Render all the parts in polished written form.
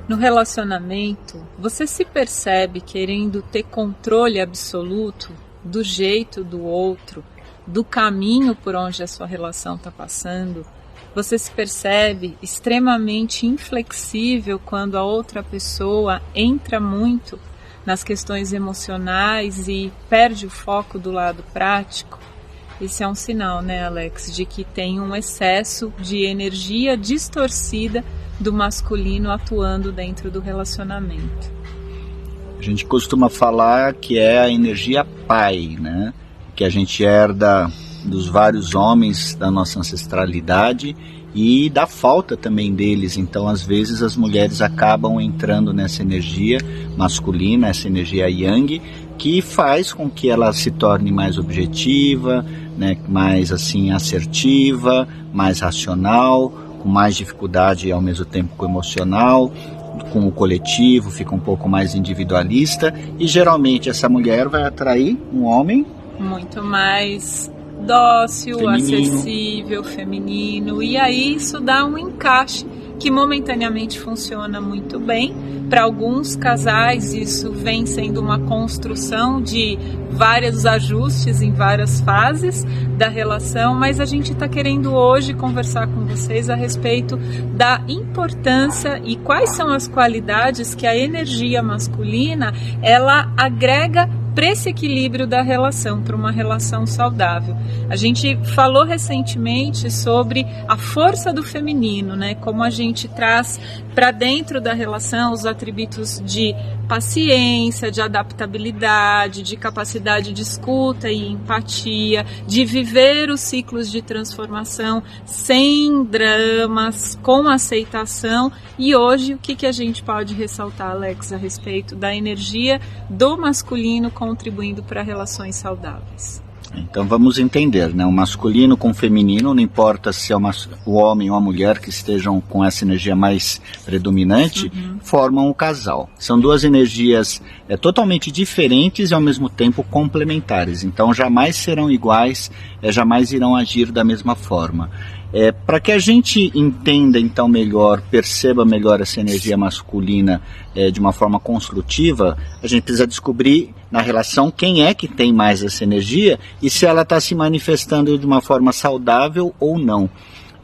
No relacionamento, você se percebe querendo ter controle absoluto do jeito do outro, do caminho por onde a sua relação está passando? Você se percebe extremamente inflexível quando a outra pessoa entra muito nas questões emocionais e perde o foco do lado prático? Esse é um sinal, né, Alex, de que tem um excesso de energia distorcida do masculino atuando dentro do relacionamento. A gente costuma falar que é a energia pai, né? Que a gente herda dos vários homens da nossa ancestralidade e da falta também deles. Então, às vezes, as mulheres acabam entrando nessa energia masculina, essa energia yang, que faz com que ela se torne mais objetiva, né? Mais assim assertiva, mais racional, com mais dificuldade ao mesmo tempo com o emocional, com o coletivo, fica um pouco mais individualista, e geralmente essa mulher vai atrair um homem muito mais dócil, feminino, acessível, feminino, e aí isso dá um encaixe que momentaneamente funciona muito bem. Para alguns casais isso vem sendo uma construção de vários ajustes em várias fases da relação, mas a gente está querendo hoje conversar com vocês a respeito da importância e quais são as qualidades que a energia masculina ela agrega para esse equilíbrio da relação, para uma relação saudável. A gente falou recentemente sobre a força do feminino, né? Como a gente traz para dentro da relação os atributos de paciência, de adaptabilidade, de capacidade de escuta e empatia, de viver os ciclos de transformação sem dramas, com aceitação. E hoje, o que a gente pode ressaltar, Alex, a respeito da energia do masculino contribuindo para relações saudáveis? Então vamos entender, né? O masculino com o feminino, não importa se é o homem ou a mulher que estejam com essa energia mais predominante, formam um casal. São duas energias totalmente diferentes e ao mesmo tempo complementares. Então jamais serão iguais, jamais irão agir da mesma forma. Para que a gente entenda então melhor, perceba melhor essa energia masculina de uma forma construtiva, a gente precisa descobrir na relação quem é que tem mais essa energia e se ela está se manifestando de uma forma saudável ou não.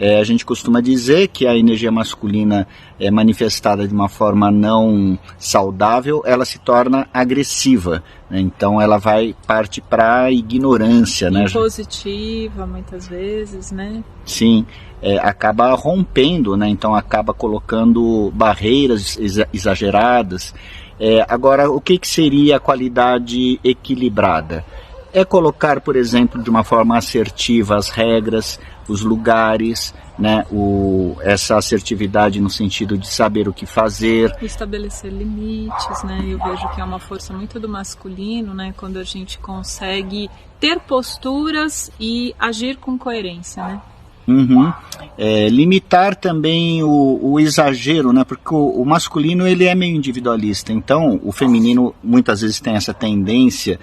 A gente costuma dizer que a energia masculina manifestada de uma forma não saudável, ela se torna agressiva, né? Então ela parte para a ignorância, né? Positiva muitas vezes, né? Sim, acaba rompendo, né? Então acaba colocando barreiras exageradas. Agora, o que seria a qualidade equilibrada? É colocar, por exemplo, de uma forma assertiva as regras, os lugares, né? Essa assertividade no sentido de saber o que fazer. Estabelecer limites, né? Eu vejo que é uma força muito do masculino, né? Quando a gente consegue ter posturas e agir com coerência, né? Limitar também o exagero, né? Porque o masculino ele é meio individualista, então o feminino muitas vezes tem essa tendência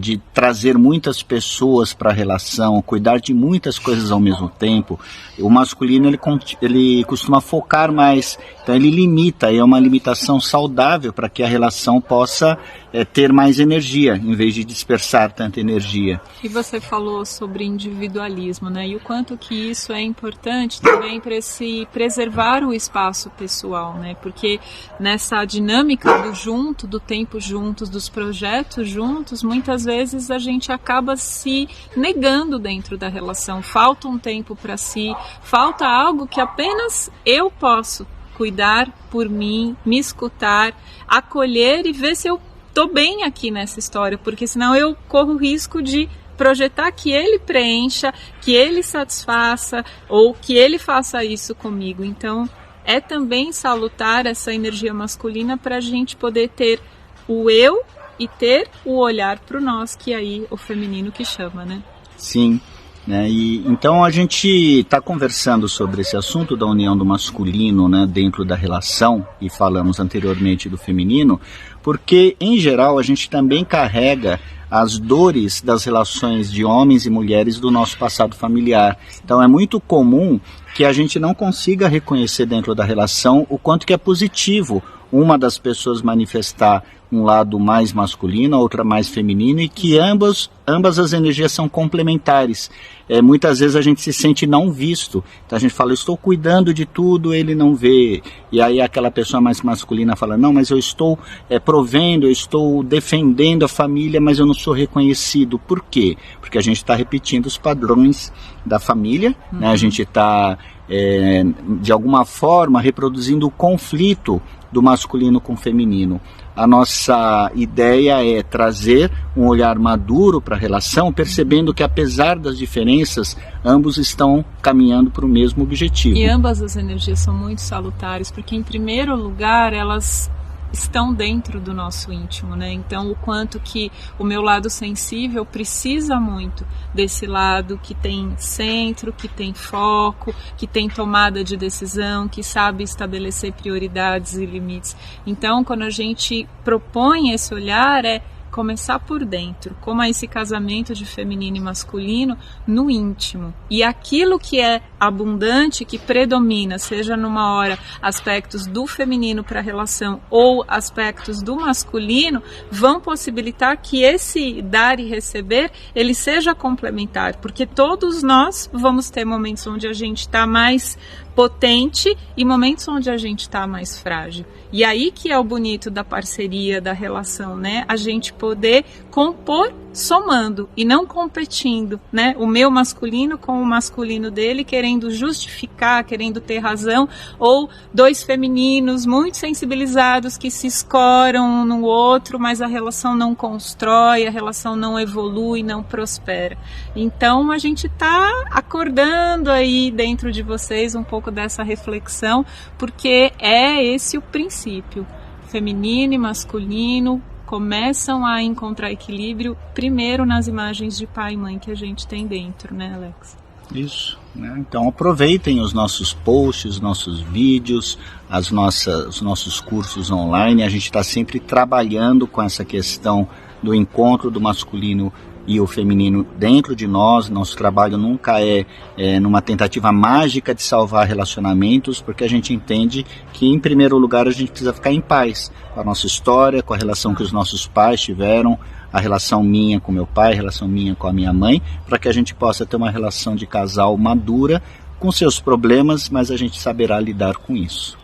de trazer muitas pessoas para a relação, cuidar de muitas coisas ao mesmo tempo. O masculino ele costuma focar mais, então ele limita, e é uma limitação saudável para que a relação possa ter mais energia, em vez de dispersar tanta energia. E você falou sobre individualismo, né? E o quanto que isso é importante também para se preservar o espaço pessoal, né? Porque nessa dinâmica do junto, do tempo juntos, dos projetos juntos, muitas vezes a gente acaba se negando dentro da relação. Falta um tempo para si, falta algo que apenas eu posso cuidar por mim, me escutar, acolher e ver se eu estou bem aqui nessa história, porque senão eu corro o risco de projetar que ele preencha, que ele satisfaça ou que ele faça isso comigo. Então é também salutar essa energia masculina para a gente poder ter o eu e ter o olhar para o nós, que aí o feminino que chama, né? Sim, né? E então a gente está conversando sobre esse assunto da união do masculino, né, dentro da relação, e falamos anteriormente do feminino, porque em geral a gente também carrega as dores das relações de homens e mulheres do nosso passado familiar. Então é muito comum que a gente não consiga reconhecer dentro da relação o quanto que é positivo uma das pessoas manifestar um lado mais masculino, a outra mais feminino, e que ambas as energias são complementares. Muitas vezes a gente se sente não visto, então a gente fala, eu estou cuidando de tudo, ele não vê, e aí aquela pessoa mais masculina fala, não, mas eu estou provendo, eu estou defendendo a família, mas eu não sou reconhecido. Por quê? Porque a gente está repetindo os padrões da família, né? A gente está de alguma forma reproduzindo o conflito do masculino com o feminino. A nossa ideia é trazer um olhar maduro para a relação, percebendo que apesar das diferenças, ambos estão caminhando para o mesmo objetivo. E ambas as energias são muito salutares, porque em primeiro lugar elas estão dentro do nosso íntimo, né? Então o quanto que o meu lado sensível precisa muito desse lado que tem centro, que tem foco, que tem tomada de decisão, que sabe estabelecer prioridades e limites. Então quando a gente propõe esse olhar, começar por dentro, como é esse casamento de feminino e masculino no íntimo. E aquilo que é abundante, que predomina, seja numa hora aspectos do feminino para a relação ou aspectos do masculino, vão possibilitar que esse dar e receber, ele seja complementar, porque todos nós vamos ter momentos onde a gente está mais potente e momentos onde a gente está mais frágil. E aí que é o bonito da parceria, da relação, né? A gente poder compor somando e não competindo, né? O meu masculino com o masculino dele, querendo justificar, querendo ter razão, ou dois femininos muito sensibilizados que se escoram um no outro, mas a relação não constrói, a relação não evolui, não prospera. Então a gente está acordando aí dentro de vocês um pouco dessa reflexão, porque é esse o princípio. Feminino e masculino começam a encontrar equilíbrio primeiro nas imagens de pai e mãe que a gente tem dentro, né, Alex? Isso, né? Então aproveitem os nossos posts, nossos vídeos, os nossos cursos online. A gente está sempre trabalhando com essa questão do encontro do masculino e o feminino dentro de nós. Nosso trabalho nunca é numa tentativa mágica de salvar relacionamentos, porque a gente entende que, em primeiro lugar, a gente precisa ficar em paz com a nossa história, com a relação que os nossos pais tiveram, a relação minha com meu pai, a relação minha com a minha mãe, para que a gente possa ter uma relação de casal madura, com seus problemas, mas a gente saberá lidar com isso.